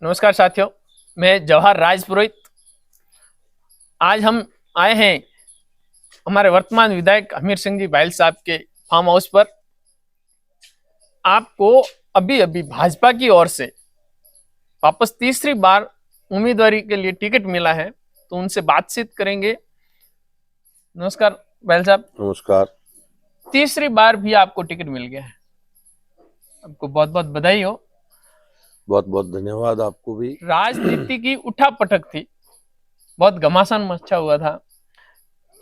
नमस्कार साथियों, मैं जवाहर राजपुरोहित। आज हम आए हैं हमारे वर्तमान विधायक हमीर सिंह जी बाइल साहब के फार्म हाउस पर। आपको अभी अभी भाजपा की ओर से वापस तीसरी बार उम्मीदवारी के लिए टिकट मिला है, तो उनसे बातचीत करेंगे। नमस्कार बाइल साहब। नमस्कार। तीसरी बार भी आपको टिकट मिल गया है, आपको बहुत बहुत बधाई हो। बहुत बहुत धन्यवाद आपको भी। राजनीति की उठापटक थी, बहुत घमासान मचा हुआ था।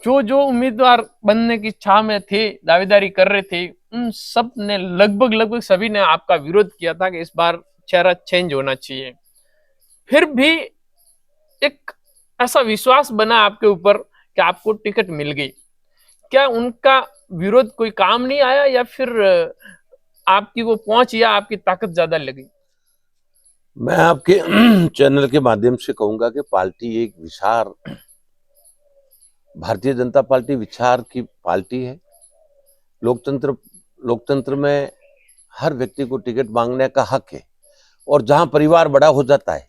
जो जो उम्मीदवार बनने की चाह में थे, दावेदारी कर रहे थे, उन सब ने लगभग सभी ने आपका विरोध किया था कि इस बार चेहरा चेंज होना चाहिए। फिर भी एक ऐसा विश्वास बना आपके ऊपर कि आपको टिकट मिल गई। क्या उनका विरोध कोई काम नहीं आया, या फिर आपकी वो पहुंच या आपकी ताकत ज्यादा लगी? मैं आपके चैनल के माध्यम से कहूंगा कि पार्टी एक विचार, भारतीय जनता पार्टी विचार की पार्टी है। लोकतंत्र में हर व्यक्ति को टिकट मांगने का हक है, और जहां परिवार बड़ा हो जाता है,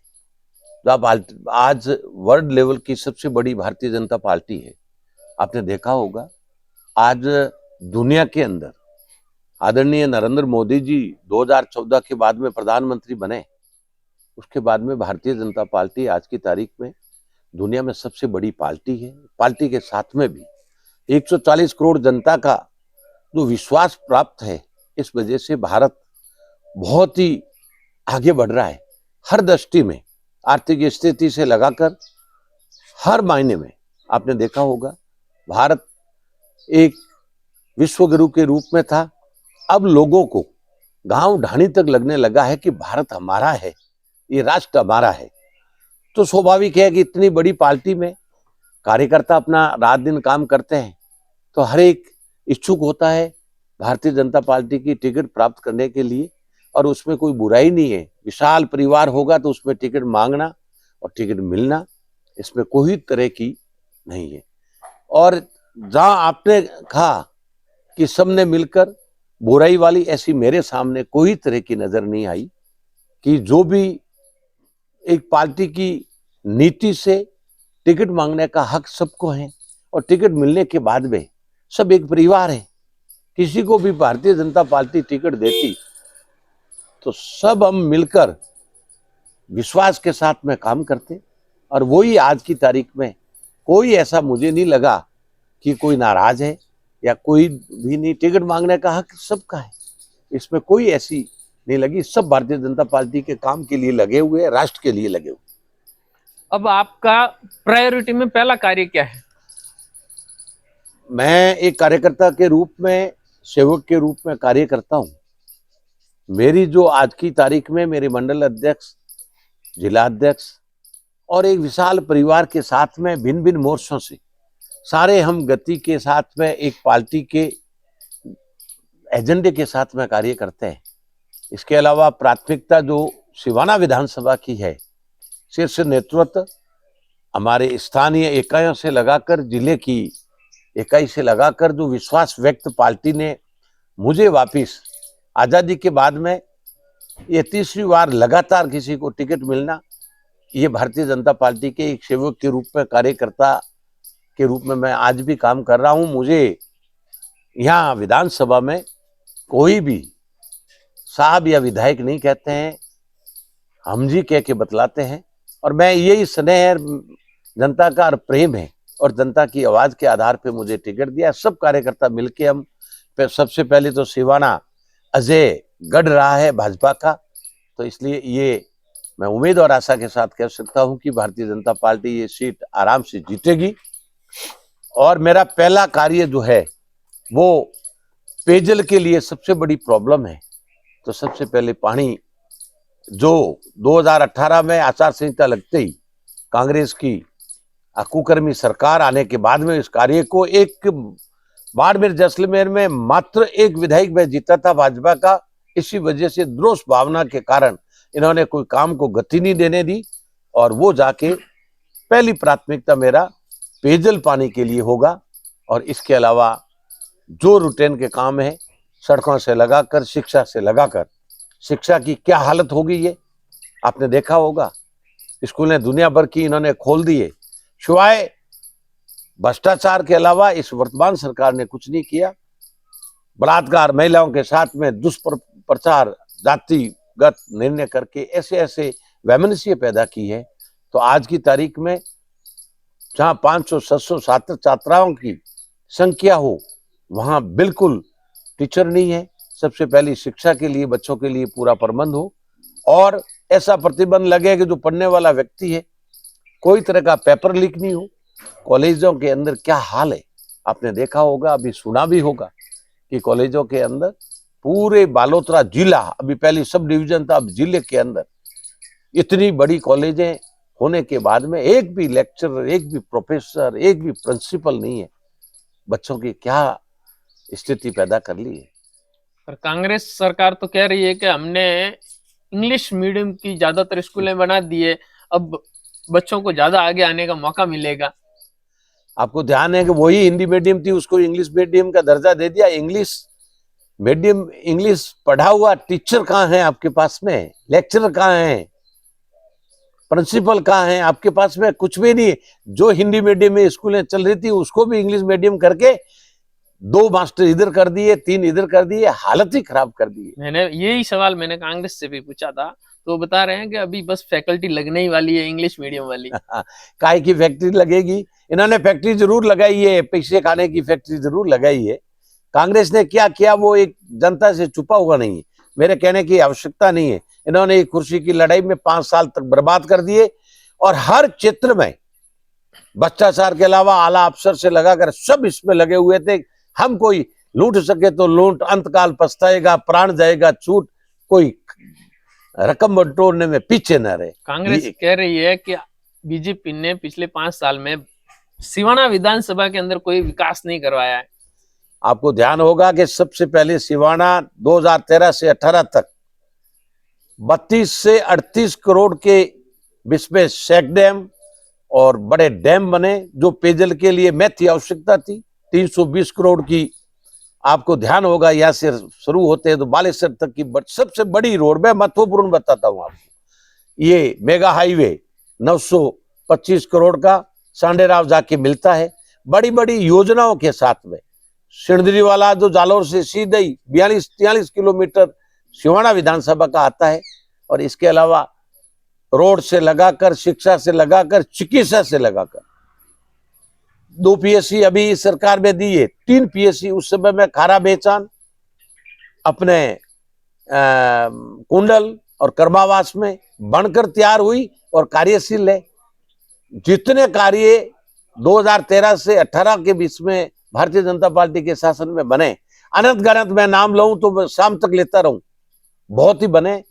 तो आप आज वर्ल्ड लेवल की सबसे बड़ी भारतीय जनता पार्टी है। आपने देखा होगा, आज दुनिया के अंदर आदरणीय नरेंद्र मोदी जी 2014 के बाद में प्रधानमंत्री बने। उसके बाद में भारतीय जनता पार्टी आज की तारीख में दुनिया में सबसे बड़ी पार्टी है। पार्टी के साथ में भी 140 करोड़ जनता का जो विश्वास प्राप्त है, इस वजह से भारत बहुत ही आगे बढ़ रहा है। हर दृष्टि में, आर्थिक स्थिति से लगाकर हर मायने में आपने देखा होगा, भारत एक विश्व गुरु के रूप में था। अब लोगों को गांव ढाणी तक लगने लगा है कि भारत हमारा है, ये राष्ट्र हमारा है। तो स्वाभाविक है कि इतनी बड़ी पार्टी में कार्यकर्ता अपना रात दिन काम करते हैं, तो हर एक इच्छुक होता है भारतीय जनता पार्टी की टिकट प्राप्त करने के लिए, और उसमें कोई बुराई नहीं है। विशाल परिवार होगा तो उसमें टिकट मांगना और टिकट मिलना, इसमें कोई तरह की नहीं है। और जहां आपने कहा कि सबने मिलकर बुराई वाली, ऐसी मेरे सामने कोई तरह की नजर नहीं आई। कि जो भी एक पार्टी की नीति से टिकट मांगने का हक सबको है, और टिकट मिलने के बाद में सब एक परिवार है। किसी को भी भारतीय जनता पार्टी टिकट देती तो सब हम मिलकर विश्वास के साथ में काम करते, और वही आज की तारीख में कोई ऐसा मुझे नहीं लगा कि कोई नाराज है या कोई भी नहीं। टिकट मांगने का हक सबका है, इसमें कोई ऐसी नहीं लगी। सब भारतीय जनता पार्टी के काम के लिए लगे हुए हैं, राष्ट्र के लिए लगे हुए। अब आपका प्रायोरिटी में पहला कार्य क्या है? मैं एक कार्यकर्ता के रूप में, सेवक के रूप में कार्य करता हूं। मेरी जो आज की तारीख में मेरे मंडल अध्यक्ष, जिला अध्यक्ष और एक विशाल परिवार के साथ में भिन्न भिन्न मोर्चों से सारे हम गति के साथ में एक पार्टी के एजेंडे के साथ में कार्य करते हैं। इसके अलावा प्राथमिकता जो सिवाना विधानसभा की है, शीर्ष नेतृत्व हमारे स्थानीय इकाइयों से लगाकर जिले की इकाई से लगाकर जो विश्वास व्यक्त पार्टी ने मुझे वापिस आजादी के बाद में ये तीसरी बार लगातार किसी को टिकट मिलना, ये भारतीय जनता पार्टी के एक सेवक के रूप में, कार्यकर्ता के रूप में मैं आज भी काम कर रहा हूं। मुझे यहाँ विधानसभा में कोई भी साहब या विधायक नहीं कहते हैं, हम जी कह के बतलाते हैं। और मैं यही स्नेह, जनता का प्रेम है, और जनता की आवाज के आधार पे मुझे टिकट दिया। सब कार्यकर्ता मिलके हम, सबसे पहले तो सिवाना अजय गढ़ रहा है भाजपा का, तो इसलिए ये मैं उम्मीद और आशा के साथ कह सकता हूं कि भारतीय जनता पार्टी ये सीट आराम से जीतेगी। और मेरा पहला कार्य जो है वो पेयजल के लिए सबसे बड़ी प्रॉब्लम है। तो सबसे पहले पानी, जो 2018 में आचार संहिता लगते ही कांग्रेस की कुकर्मी सरकार आने के बाद में इस कार्य को, एक बाड़मेर जैसलमेर में मात्र एक विधायक में जीता था भाजपा का। इसी वजह से द्रोष भावना के कारण इन्होंने कोई काम को गति नहीं देने दी, और वो जाके पहली प्राथमिकता मेरा पेयजल पानी के लिए होगा। और इसके अलावा जो रूटीन के काम है, सड़कों से लगाकर, शिक्षा से लगाकर, शिक्षा की क्या हालत हो गई है, आपने देखा होगा स्कूलें दुनिया भर की इन्होंने खोल दिए, सिवाय भ्रष्टाचार के अलावा इस वर्तमान सरकार ने कुछ नहीं किया। बलात्कार, महिलाओं के साथ में दुष्प्रचार, जातिगत निर्णय करके ऐसे ऐसे वैमनस्य पैदा की है। तो आज की तारीख में जहां 500-700 छात्र छात्राओं की संख्या हो, वहां बिल्कुल टीचर नहीं है। सबसे पहली शिक्षा के लिए, बच्चों के लिए पूरा प्रबंध हो और ऐसा प्रतिबंध लगे कि जो पढ़ने वाला व्यक्ति है कोई तरह का पेपर लीक नहीं हो। कॉलेजों के अंदर क्या हाल है आपने देखा होगा, अभी सुना भी होगा कि कॉलेजों के अंदर पूरे बालोतरा जिला, अभी पहले सब डिवीजन था, अब जिले के अंदर इतनी बड़ी कॉलेजें होने के बाद में एक भी लेक्चरर, एक भी प्रोफेसर, एक भी प्रिंसिपल नहीं है। बच्चों की क्या स्थिति पैदा कर ली है। पर कांग्रेस सरकार तो कह रही है कि हमने इंग्लिश मीडियम की ज्यादातर स्कूलें बना दी है, अब बच्चों को ज्यादा आगे आने का मौका मिलेगा। आपको ध्यान है कि वही हिंदी मीडियम थी, उसको इंग्लिश मीडियम का दर्जा दे दिया। इंग्लिश मीडियम, इंग्लिश पढ़ा हुआ टीचर कहाँ है आपके पास में? लेक्चरर कहाँ है? प्रिंसिपल कहाँ है आपके पास में? कुछ भी नहीं। जो हिंदी मीडियम में स्कूलें चल रही थी उसको भी इंग्लिश मीडियम करके 2 मास्टर इधर कर दिए, 3 इधर कर दिए, हालत ही खराब कर दी है। मैंने यही सवाल मैंने कांग्रेस से भी पूछा था, तो वो बता रहे हैं कि अभी बस फैकल्टी लगने ही वाली है इंग्लिश मीडियम वाली। काय की फैक्ट्री लगेगी? इन्होंने फैक्ट्री जरूर लगाई है, पैसे खाने की फैक्ट्री जरूर लगाई है। कांग्रेस ने क्या किया वो एक जनता से छुपा हुआ नहीं है। मेरे कहने की आवश्यकता नहीं है। इन्होंने एक कुर्सी की लड़ाई में 5 साल तक बर्बाद कर दिए और हर क्षेत्र में भ्रष्टाचार के अलावा आला अफसर से लगाकर सब इसमें लगे हुए थे। हम कोई लूट सके तो लूट, अंतकाल पछताएगा, प्राण जाएगा छूट, कोई रकम बटोरने में पीछे न रहे। कांग्रेस कह रही है कि बीजेपी ने पिछले 5 साल में सिवाना विधानसभा के अंदर कोई विकास नहीं करवाया है। आपको ध्यान होगा कि सबसे पहले सिवाना 2013 से 18 तक 32 से 38 करोड़ के बिस्पे शेक डैम और बड़े डैम बने जो पेयजल के लिए अति आवश्यकता थी। 320 करोड़ की आपको ध्यान होगा, यहाँ से शुरू होते हैं तो बालेश्वर तक की सबसे बड़ी रोड, मैं महत्वपूर्ण बताता हूं आपको। ये मेगा हाईवे 925 करोड़ का सांडेराव जाके मिलता है। बड़ी बड़ी योजनाओं के साथ में सिंदरी वाला जो जालोर से सीधे ही 42-43 किलोमीटर सिवाना विधानसभा का आता है। और इसके अलावा रोड से लगाकर, शिक्षा से लगाकर, चिकित्सा से लगाकर 2 पीएससी अभी सरकार में दी है, 3 पीएससी उस समय में खारा बेचान, अपने कुंडल और कर्मावास में बनकर तैयार हुई और कार्यशील है। जितने कार्य 2013 से 18 के बीच में भारतीय जनता पार्टी के शासन में बने, अनंत गणत मैं नाम लूं तो शाम तक लेता रहूं, बहुत ही बने।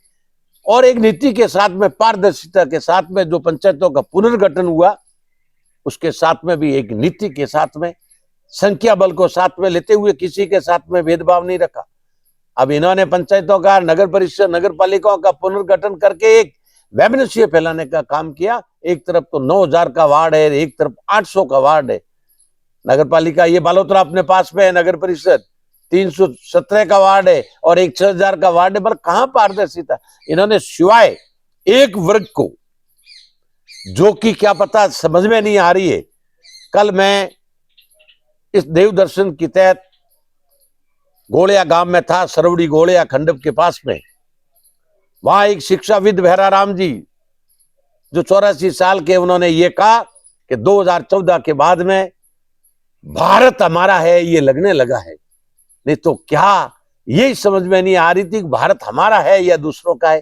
और एक नीति के साथ में, पारदर्शिता के साथ में जो पंचायतों का पुनर्गठन हुआ, उसके साथ में भी एक नीति के साथ में संख्या बल को साथ में लेते हुए किसी के साथ में भेदभाव नहीं रखा। अब इन्होंने पंचायतों का, नगर परिषद, नगर पालिकाओं का पुनर्गठन करके एक वैमनस्य फैलाने का काम किया। एक तरफ तो 9000 का वार्ड है, एक तरफ 800 का वार्ड है। नगर पालिका ये बालोतरा अपने पास में है, नगर परिषद 317 का वार्ड है और एक 6000 का वार्ड है। पर कहां पारदर्शिता? इन्होंने सिवाय एक वर्ग को, जो कि क्या पता समझ में नहीं आ रही है। कल मैं इस देव दर्शन के तहत गोलिया गांव में था, सरवड़ी गोलिया खंडप के पास में। वहां एक शिक्षाविद भैराराम जी जो 84 साल के, उन्होंने ये कहा कि 2014 के बाद में भारत हमारा है ये लगने लगा है। नहीं तो क्या यही समझ में नहीं आ रही थी कि भारत हमारा है या दूसरों का है।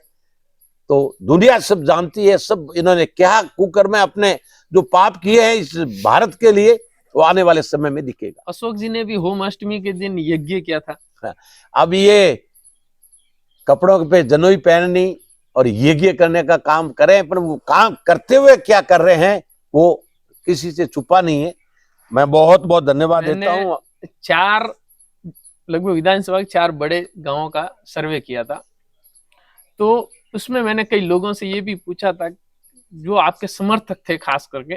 तो दुनिया सब जानती है, सब इन्होंने क्या कुकर्म में अपने जो पाप किए हैं इस भारत के लिए, वो आने वाले समय में दिखेगा। अशोक जी ने भी होम अष्टमी के दिन यज्ञ किया था। अब ये कपड़ों पे जनोई पहननी और यज्ञ करने का काम करें, पर वो काम करते हुए क्या कर रहे हैं वो किसी से छुपा नहीं है। मैं बहुत बहुत धन्यवाद देता हूँ। 4 लगभग विधानसभा के 4 बड़े गांवों का सर्वे किया था, तो उसमें मैंने कई लोगों से ये भी पूछा था जो आपके समर्थक थे खास करके,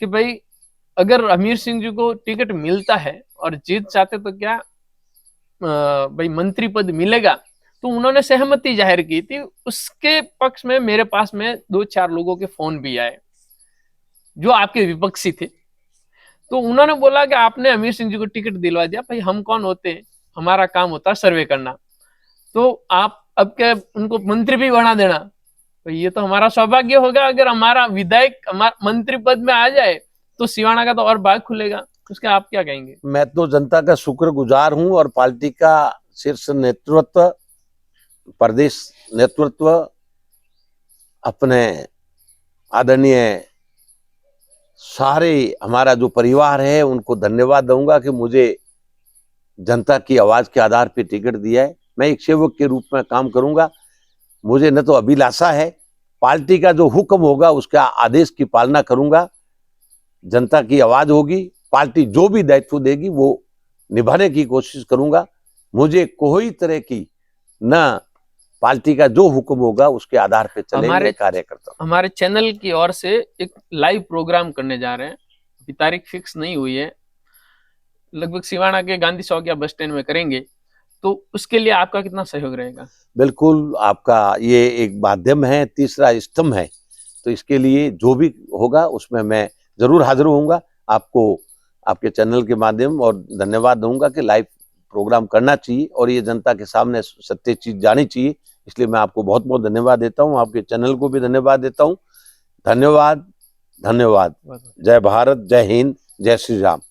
कि भाई अगर हमीर सिंह जी को टिकट मिलता है और जीत जाते तो क्या भाई मंत्री पद मिलेगा? तो उन्होंने सहमति जाहिर की थी। उसके पक्ष में मेरे पास में 2-4 लोगों के फोन भी आए जो आपके विपक्षी थे। तो उन्होंने बोला कि आपने अमीर सिंह जी को टिकट दिलवा दिया, भाई हम कौन होते हैं, हमारा काम होता है सर्वे करना, तो आप अब के उनको मंत्री भी बना देना। तो ये तो हमारा सौभाग्य होगा अगर हमारा विधायक हमारा मंत्री पद में आ जाए तो सिवाना का तो और बाग खुलेगा। उसके आप क्या कहेंगे? मैं तो जनता का शुक्रगुजार हूं और पार्टी का शीर्ष नेतृत्व, प्रदेश नेतृत्व, अपने आदरणीय सारे हमारा जो परिवार है उनको धन्यवाद दूंगा कि मुझे जनता की आवाज के आधार पर टिकट दिया है। मैं एक सेवक के रूप में काम करूंगा। मुझे न तो अभिलाषा है, पार्टी का जो हुक्म होगा उसका आदेश की पालना करूंगा। जनता की आवाज होगी, पार्टी जो भी दायित्व देगी वो निभाने की कोशिश करूंगा। मुझे कोई तरह की न पार्टी का जो हुक्म होगा उसके आधार पे चलेंगे कार्यकर्ता। हमारे चैनल की ओर से एक लाइव प्रोग्राम करने जा रहे हैं, अभी तारीख फिक्स नहीं हुई है, लगभग सिवाना के गांधी चौक या बस स्टैंड में करेंगे। तो उसके लिए आपका कितना सहयोग रहेगा? बिल्कुल, आपका ये एक माध्यम है, तीसरा स्तंभ है, तो इसके लिए जो भी होगा उसमें मैं जरूर हाजिर होऊंगा। आपको आपके चैनल के माध्यम और धन्यवाद दूंगा कि लाइव प्रोग्राम करना चाहिए और ये जनता के सामने सत्य चीज जानी चाहिए। इसलिए मैं आपको बहुत बहुत धन्यवाद देता हूँ, आपके चैनल को भी धन्यवाद देता हूँ। धन्यवाद, धन्यवाद। जय भारत, जय हिंद, जय श्री राम।